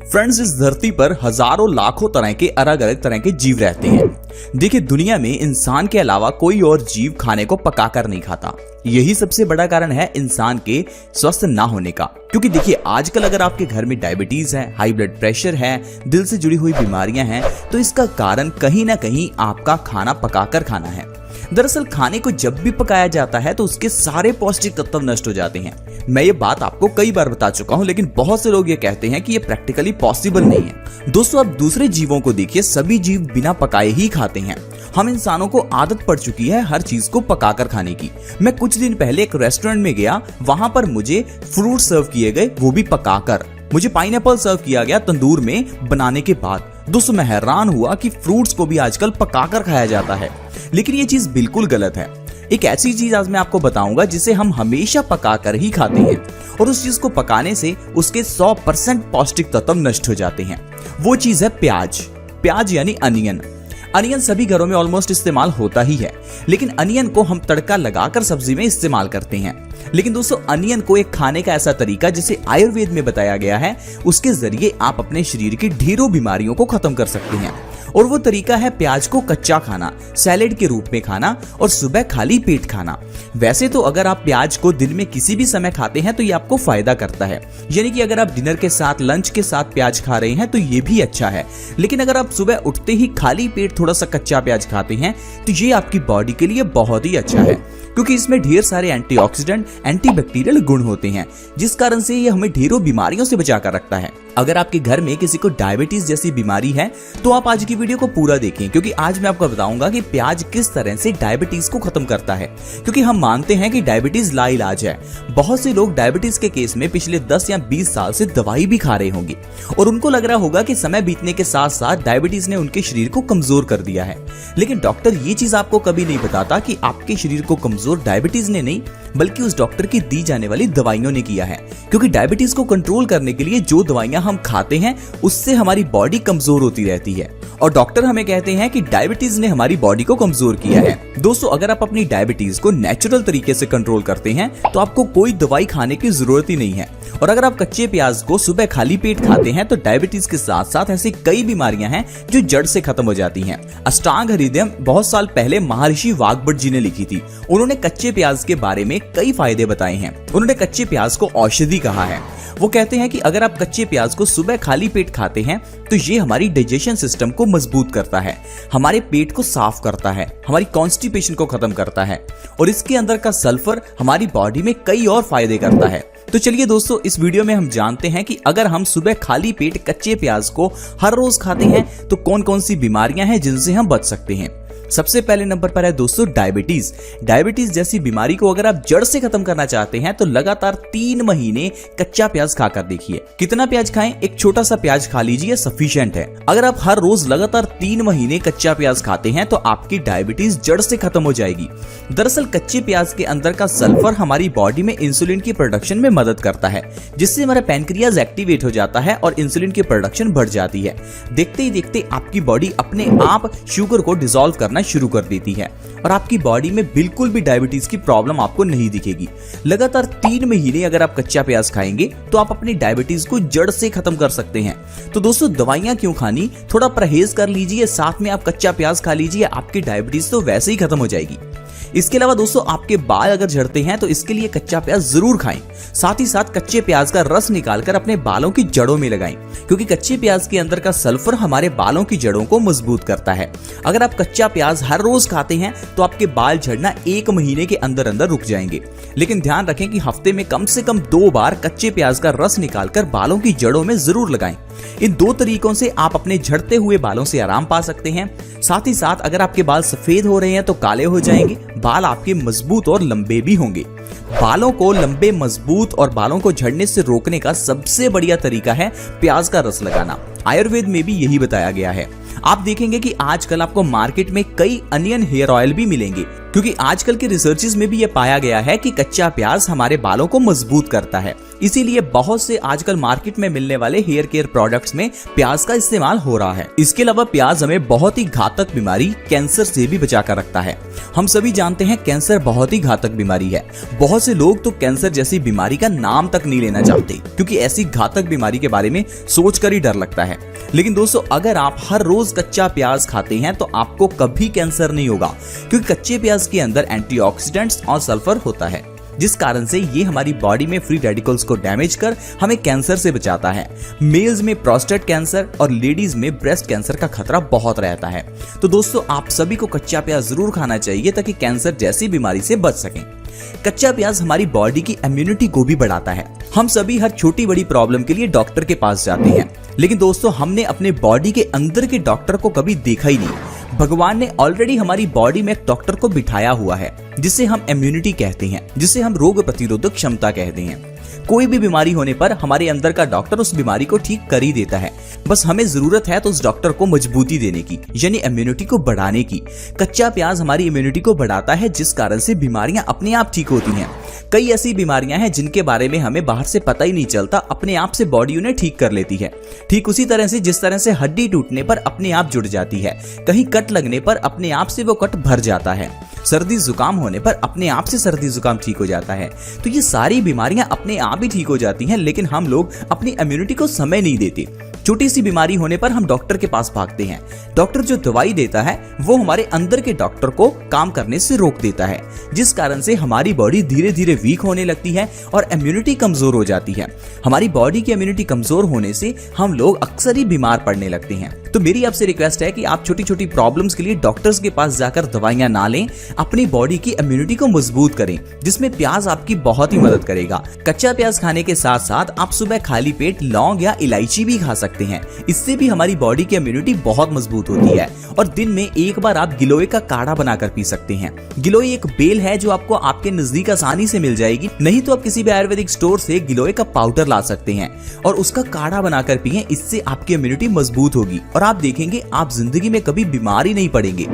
Friends, इस धरती पर हजारों लाखों तरह के अलग अलग तरह के जीव रहते हैं। देखिए, दुनिया में इंसान के अलावा कोई और जीव खाने को पकाकर नहीं खाता। यही सबसे बड़ा कारण है इंसान के स्वस्थ ना होने का। क्योंकि देखिए, आजकल अगर आपके घर में डायबिटीज है, हाई ब्लड प्रेशर है, दिल से जुड़ी हुई बीमारियां हैं, तो इसका कारण कहीं ना कहीं आपका खाना पकाकर खाना है। दरअसल खाने को जब भी पकाया जाता है तो उसके सारे पौष्टिक तत्व नष्ट हो जाते हैं। मैं ये बात आपको कई बार बता चुका हूँ, लेकिन बहुत से लोग ये कहते हैं कि ये प्रैक्टिकली पॉसिबल नहीं है। दोस्तों, आप दूसरे जीवों को देखिए, सभी जीव बिना पकाए ही खाते हैं। हम इंसानों को आदत पड़ चुकी है हर चीज को पकाकर खाने की। मैं कुछ दिन पहले एक रेस्टोरेंट में गया, वहां पर मुझे फ्रूट सर्व किए गए, वो भी पकाकर। मुझे पाइनएप्पल सर्व किया गया तंदूर में बनाने के बाद। दोस्तों, मैं हैरान हुआ कि फ्रूट्स को भी आजकल पकाकर खाया जाता है, लेकिन ये चीज बिल्कुल गलत है। एक ऐसी चीज आज मैं आपको बताऊंगा जिसे हम हमेशा पकाकर ही खाते हैं, और उस चीज को पकाने से उसके 100% पौष्टिक तत्व नष्ट हो जाते हैं। वो चीज है प्याज। प्याज यानी अनियन। अनियन सभी घरों में ऑलमोस्ट इस्तेमाल होता ही है, लेकिन अनियन को हम तड़का लगाकर सब्जी में इस्तेमाल करते हैं। लेकिन दोस्तों, अनियन को एक खाने का ऐसा तरीका जिसे आयुर्वेद में बताया गया है, उसके जरिए आप अपने शरीर की ढेरों बीमारियों को खत्म कर सकते हैं। और वो तरीका है प्याज को कच्चा खाना, सैलेड के रूप में खाना और सुबह खाली पेट खाना। वैसे तो अगर आप प्याज को दिन में किसी भी समय खाते हैं तो ये आपको फायदा करता है, यानी कि अगर आप डिनर के साथ, लंच के साथ प्याज खा रहे हैं तो ये भी अच्छा है। लेकिन अगर आप सुबह उठते ही खाली पेट थोड़ा सा कच्चा प्याज खाते हैं तो ये आपकी बॉडी के लिए बहुत ही अच्छा है, क्योंकि इसमें ढेर सारे एंटीऑक्सीडेंट, एंटीबैक्टीरियल गुण होते हैं, जिस कारण से ये हमें ढेरों बीमारियों से बचा कर रखता है। अगर आपके घर में किसी को डायबिटीज जैसी बीमारी है तो आप आज की वीडियो को पूरा देखें, क्योंकि आज मैं आपको बताऊंगा कि प्याज किस तरह से डायबिटीज को खत्म करता है। क्योंकि हम मानते हैं कि डायबिटीज लाइलाज है। बहुत से लोग डायबिटीज के केस में पिछले 10 या 20 साल से दवाई भी खा रहे होंगे, और उनको लग रहा होगा कि समय बीतने के साथ साथ डायबिटीज ने उनके शरीर को कमजोर कर दिया है। लेकिन डॉक्टर ये चीज आपको कभी नहीं बताता कि आपके शरीर को कमजोर डायबिटीज ने नहीं, बल्कि उस डॉक्टर की दी जाने वाली दवाइयों ने किया है। क्योंकि डायबिटीज को कंट्रोल करने के लिए जो दवाइयां हम खाते हैं उससे हमारी बॉडी कमजोर होती रहती है, और डॉक्टर हमें कहते हैं कि डायबिटीज ने हमारी बॉडी को कमजोर किया है। दोस्तों, अगर आप अपनी डायबिटीज को नेचुरल तरीके से कंट्रोल करते हैं तो आपको कोई दवाई खाने की जरूरत ही नहीं है। और अगर आप कच्चे प्याज को सुबह खाली पेट खाते हैं तो डायबिटीज के साथ साथ ऐसी कई बीमारियां हैं जो जड़ से खत्म हो जाती हैं। अष्टांग हृदयम बहुत साल पहले महर्षि वाग्भट जी ने लिखी थी। उन्होंने कच्चे प्याज के बारे में कई फायदे बताए हैं। उन्होंने कच्चे प्याज को औषधि कहा है। वो कहते हैं कि अगर आप कच्चे प्याज को सुबह खाली पेट खाते हैं तो ये हमारी डाइजेशन सिस्टम को मजबूत करता है, हमारे पेट को साफ करता है, हमारी कॉन्स्टिपेशन को खत्म करता है, और इसके अंदर का सल्फर हमारी बॉडी में कई और फायदे करता है। तो चलिए दोस्तों, इस वीडियो में हम जानते हैं कि अगर हम सुबह खाली पेट कच्चे प्याज को हर रोज खाते हैं तो कौन कौन सी बीमारियां हैं जिनसे हम बच सकते हैं। सबसे पहले नंबर पर है दोस्तों डायबिटीज। डायबिटीज जैसी बीमारी को अगर आप जड़ से खत्म करना चाहते हैं तो लगातार 3 महीने कच्चा प्याज खाकर देखिए। कितना प्याज खाएं? एक छोटा सा प्याज खा लीजिए, सफिशिएंट है। अगर आप हर रोज लगातार 3 महीने कच्चा प्याज खाते हैं तो आपकी डायबिटीज जड़ से खत्म हो जाएगी। दरअसल कच्चे प्याज के अंदर का सल्फर हमारी बॉडी में इंसुलिन की प्रोडक्शन में मदद करता है, जिससे हमारा पैनक्रियाज एक्टिवेट हो जाता है और इंसुलिन की प्रोडक्शन बढ़ जाती है। देखते ही देखते आपकी बॉडी अपने आप शुगर को डिसॉल्व करना शुरू कर देती है, और आपकी बॉडी में बिल्कुल भी डायबिटीज की प्रॉब्लम आपको नहीं दिखेगी। लगातार 3 महीने अगर आप कच्चा प्याज खाएंगे तो आप अपनी डायबिटीज को जड़ से खत्म कर सकते हैं। तो दोस्तों, दवाइयां क्यों खानी, थोड़ा परहेज कर लीजिए, साथ में आप कच्चा प्याज खा लीजिए, आपकी डायबिटीज तो वैसे ही खत्म हो जाएगी। इसके अलावा दोस्तों, आपके बाल अगर झड़ते हैं तो इसके लिए कच्चा प्याज जरूर खाएं। साथ ही साथ कच्चे प्याज का रस निकालकर अपने बालों की जड़ों में लगाएं, क्योंकि कच्चे प्याज के अंदर का सल्फर हमारे बालों की जड़ों को मजबूत करता है। अगर आप कच्चा प्याज हर रोज खाते हैं तो आपके बाल झड़ना 1 महीने के अंदर अंदर रुक जाएंगे। लेकिन ध्यान रखें कि हफ्ते में कम से कम 2 बार कच्चे प्याज का रस निकालकर बालों की जड़ों में जरूर लगाएं। इन 2 तरीकों से आप अपने झड़ते हुए बालों से आराम पा सकते हैं। साथ ही साथ अगर आपके बाल सफेद हो रहे हैं तो काले हो जाएंगे, बाल आपके मजबूत और लंबे भी होंगे। बालों को लंबे, मजबूत और बालों को झड़ने से रोकने का सबसे बढ़िया तरीका है प्याज का रस लगाना। आयुर्वेद में भी यही बताया गया है। आप देखेंगे कि आजकल आपको मार्केट में कई अनियन हेयर ऑयल भी मिलेंगे, क्योंकि आजकल के रिसर्चेस में भी ये पाया गया है कि कच्चा प्याज हमारे बालों को मजबूत करता है। इसीलिए बहुत से आजकल मार्केट में मिलने वाले हेयर केयर प्रोडक्ट्स में प्याज का इस्तेमाल हो रहा है। इसके अलावा प्याज हमें बहुत ही घातक बीमारी कैंसर से भी बचा कर रखता है। हम सभी जानते हैं कैंसर बहुत ही घातक बीमारी है। बहुत से लोग तो कैंसर जैसी बीमारी का नाम तक नहीं लेना चाहते, क्योंकि ऐसी घातक बीमारी के बारे में सोचकर ही डर लगता है। लेकिन दोस्तों, अगर आप हर रोज कच्चा प्याज खाते हैं तो आपको कभी कैंसर नहीं होगा, क्योंकि कच्चे प्याज के अंदर एंटीऑक्सीडेंट्स और सल्फर होता है, जिस कारण से ये हमारी बॉडी में फ्री रेडिकल्स को डैमेज कर हमें कैंसर से बचाता है। मेल्स में प्रोस्टेट कैंसर और लेडीज में ब्रेस्ट कैंसर का खतरा बहुत रहता है। तो दोस्तों, आप सभी को कच्चा प्याज जरूर खाना चाहिए ताकि कैंसर जैसी बीमारी से बच सकें। कच्चा प्याज हमारी बॉडी की इम्यूनिटी को भी बढ़ाता है। हम सभी हर छोटी बड़ी प्रॉब्लम के लिए डॉक्टर के पास जाते हैं, लेकिन दोस्तों, हमने अपने बॉडी के अंदर के डॉक्टर को कभी देखा ही नहीं। भगवान ने ऑलरेडी हमारी बॉडी में एक डॉक्टर को बिठाया हुआ है, जिसे हम इम्यूनिटी कहते हैं, जिसे हम रोग प्रतिरोधक क्षमता कहते हैं। कोई भी बीमारी होने पर हमारे अंदर का डॉक्टर उस बीमारी को ठीक कर ही देता है। बस हमें जरूरत है तो उस डॉक्टर को मजबूती देने की, यानी इम्यूनिटी को बढ़ाने की। कच्चा प्याज हमारी इम्यूनिटी को बढ़ाता है, जिस कारण से बीमारियां अपने आप ठीक होती हैं। कई ऐसी बीमारियां हैं जिनके बारे में हमें बाहर से पता ही नहीं चलता, अपने आप से बॉडी उन्हें ठीक कर लेती है। ठीक उसी तरह से जिस तरह से हड्डी टूटने पर अपने आप जुड़ जाती है, कहीं कट लगने पर अपने आप से वो कट भर जाता है, सर्दी जुकाम होने पर अपने आप से सर्दी जुकाम ठीक हो जाता है। तो ये सारी बीमारियां अपने आप ही ठीक हो जाती हैं, लेकिन हम लोग अपनी इम्यूनिटी को समय नहीं देते। छोटी सी बीमारी होने पर हम डॉक्टर के पास भागते हैं। डॉक्टर जो दवाई देता है वो हमारे अंदर के डॉक्टर को काम करने से रोक देता है, जिस कारण से हमारी बॉडी धीरे धीरे वीक होने लगती है और इम्यूनिटी कमजोर हो जाती है। हमारी बॉडी की इम्यूनिटी कमजोर होने से हम लोग अक्सर ही बीमार पड़ने लगते हैं। तो मेरी आपसे रिक्वेस्ट है कि आप छोटी छोटी प्रॉब्लम्स के लिए डॉक्टर्स के पास जाकर दवाइयां ना लें, अपनी बॉडी की इम्यूनिटी को मजबूत करें, जिसमें प्याज आपकी बहुत ही मदद करेगा। कच्चा प्याज खाने के साथ साथ आप सुबह खाली पेट लौंग या इलायची भी खा सकते हैं। इससे भी हमारी बॉडी की इम्यूनिटी बहुत मजबूत होती है। और दिन में एक बार आप गिलोय का काढ़ा बनाकर पी सकते हैं। गिलोय एक बेल है जो आपको आपके नजदीक आसानी से मिल जाएगी, नहीं तो आप किसी भी आयुर्वेदिक स्टोर से गिलोय का पाउडर ला सकते हैं और उसका काढ़ा बनाकर पिएं। इससे आपकी इम्यूनिटी मजबूत होगी और आप देखेंगे आप जिंदगी में कभी बीमार ही नहीं पड़ेंगे।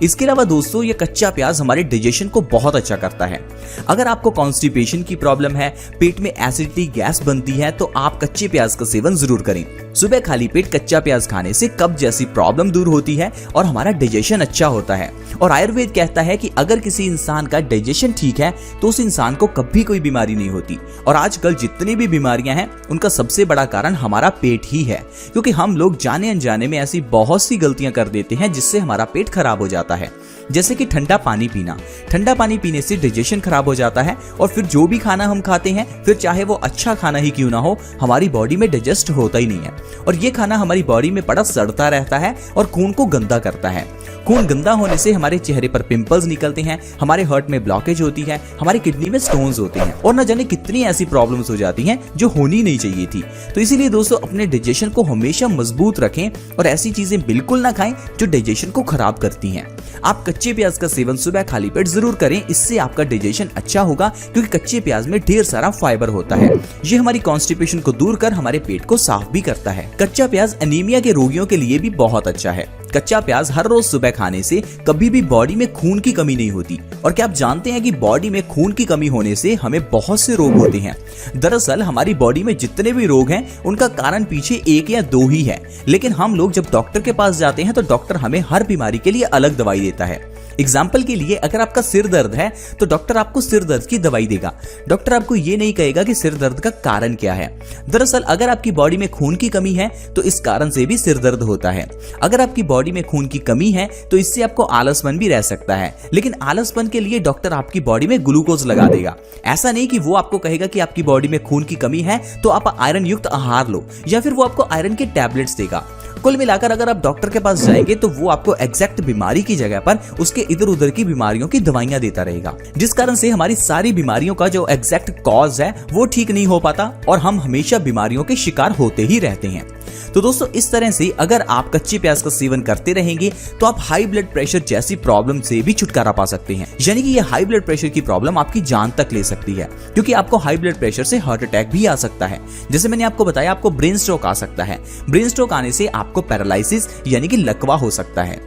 इसके अलावा दोस्तों, ये कच्चा प्याज हमारे डाइजेशन को बहुत अच्छा करता है। अगर आपको कॉन्स्टिपेशन की प्रॉब्लम है, पेट में एसिडिटी गैस बनती है, तो आप कच्चे प्याज का सेवन जरूर करें। सुबह खाली पेट कच्चा प्याज खाने से कब्ज जैसी प्रॉब्लम दूर होती है और हमारा डाइजेशन अच्छा होता है। और आयुर्वेद कहता है कि अगर किसी इंसान का डाइजेशन ठीक है तो उस इंसान को कभी कोई बीमारी नहीं होती। और आजकल जितनी भी बीमारियां हैं उनका सबसे बड़ा कारण हमारा पेट ही है, क्योंकि हम लोग जाने अनजाने में ऐसी बहुत सी गलतियां कर देते हैं जिससे हमारा पेट खराब हो जाता है। जैसे कि ठंडा पानी पीना। ठंडा पानी पीने से डाइजेशन खराब हो जाता है और फिर जो भी खाना हम खाते हैं, फिर चाहे वो अच्छा खाना ही क्यों ना हो, हमारी बॉडी में डाइजेस्ट होता ही नहीं है और ये खाना हमारी बॉडी में पड़ा सड़ता रहता है और खून को गंदा करता है। खून गंदा होने से हमारे चेहरे पर पिंपल्स निकलते हैं, हमारे हार्ट में ब्लॉकेज होती है, हमारी किडनी में स्टोन्स होते हैं और न जाने कितनी ऐसी प्रॉब्लम्स हो जाती हैं जो होनी नहीं चाहिए थी। तो इसीलिए दोस्तों, अपने डाइजेशन को हमेशा मजबूत रखें और ऐसी चीजें बिल्कुल ना खाएं जो डाइजेशन को खराब करती हैं। आप कच्चे प्याज का सेवन सुबह खाली पेट जरूर करें, इससे आपका डाइजेशन अच्छा होगा, क्योंकि कच्चे प्याज में ढेर सारा फाइबर होता है। ये हमारी कॉन्स्टिपेशन को दूर कर हमारे पेट को साफ भी करता है। कच्चा प्याज एनीमिया के रोगियों के लिए भी बहुत अच्छा है। कच्चा प्याज हर रोज सुबह खाने से कभी भी बॉडी में खून की कमी नहीं होती। और क्या आप जानते हैं कि बॉडी में खून की कमी होने से हमें बहुत से रोग होते हैं। दरअसल हमारी बॉडी में जितने भी रोग हैं उनका कारण पीछे एक या दो ही है, लेकिन हम लोग जब डॉक्टर के पास जाते हैं तो डॉक्टर हमें हर बीमारी के लिए अलग दवाई देता है। एग्जाम्पल के लिए, अगर आपका सिर दर्द है तो डॉक्टर आपको सिर दर्द की दवाई देगा। डॉक्टर आपको ये नहीं कहेगा कि सिर दर्द का कारण क्या है। दरअसल अगर आपकी बॉडी में खून की कमी है तो इस कारण से भी सिर दर्द होता है। अगर आपकी बॉडी में खून की कमी है तो इससे आपको आलसपन भी रह सकता है, लेकिन आलसपन के लिए डॉक्टर आपकी बॉडी में ग्लूकोज लगा देगा। ऐसा नहीं कि वो आपको कहेगा कि आपकी बॉडी में खून की कमी है तो आप आयरन युक्त आहार लो, या फिर वो आपको आयरन के टैबलेट्स देगा। कुल मिलाकर अगर आप डॉक्टर के पास जाएंगे तो वो आपको एग्जैक्ट बीमारी की जगह पर उसके इधर उधर की बीमारियों की दवाइयां देता रहेगा, जिस कारण से हमारी सारी बीमारियों का जो एग्जैक्ट कॉज है वो ठीक नहीं हो पाता और हम हमेशा बीमारियों के शिकार होते ही रहते हैं। तो दोस्तों, इस तरह से अगर आप कच्चे प्याज का सेवन करते रहेंगे तो आप हाई ब्लड प्रेशर जैसी प्रॉब्लम से भी छुटकारा पा सकते हैं। यानी कि ये हाई ब्लड प्रेशर की प्रॉब्लम आपकी जान तक ले सकती है, क्योंकि आपको हाई ब्लड प्रेशर से हार्ट अटैक भी आ सकता है। जैसे मैंने आपको बताया, आपको ब्रेन स्ट्रोक आ सकता है। ब्रेन स्ट्रोक आने से आपको पैरालिसिस यानी कि लकवा हो सकता है।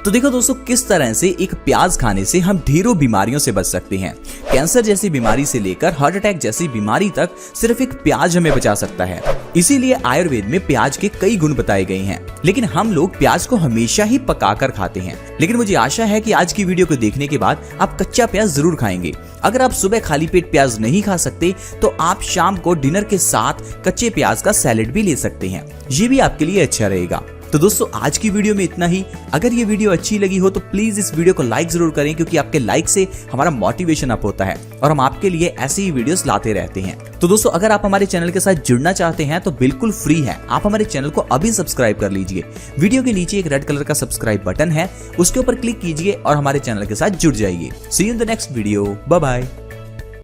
तो देखो दोस्तों, किस तरह से एक प्याज खाने से हम ढेरों बीमारियों से बच सकते हैं। कैंसर जैसी बीमारी से लेकर हार्ट अटैक जैसी बीमारी तक सिर्फ एक प्याज हमें बचा सकता है। इसीलिए आयुर्वेद में प्याज के कई गुण बताए गए हैं, लेकिन हम लोग प्याज को हमेशा ही पकाकर खाते हैं। लेकिन मुझे आशा है कि आज की वीडियो को देखने के बाद आप कच्चा प्याज जरूर खाएंगे। अगर आप सुबह खाली पेट प्याज नहीं खा सकते तो आप शाम को डिनर के साथ कच्चे प्याज का सैलेड भी ले सकते हैं, ये भी आपके लिए अच्छा रहेगा। तो दोस्तों, आज की वीडियो में इतना ही। अगर ये वीडियो अच्छी लगी हो तो प्लीज इस वीडियो को लाइक जरूर करें, क्योंकि आपके लाइक से हमारा मोटिवेशन अप होता है और हम आपके लिए ऐसे ही वीडियोस लाते रहते हैं। तो दोस्तों, अगर आप हमारे चैनल के साथ जुड़ना चाहते हैं तो बिल्कुल फ्री है, आप हमारे चैनल को अभी सब्सक्राइब कर लीजिए। वीडियो के नीचे एक रेड कलर का सब्सक्राइब बटन है, उसके ऊपर क्लिक कीजिए और हमारे चैनल के साथ जुड़ जाइए। See you in the next video, bye bye.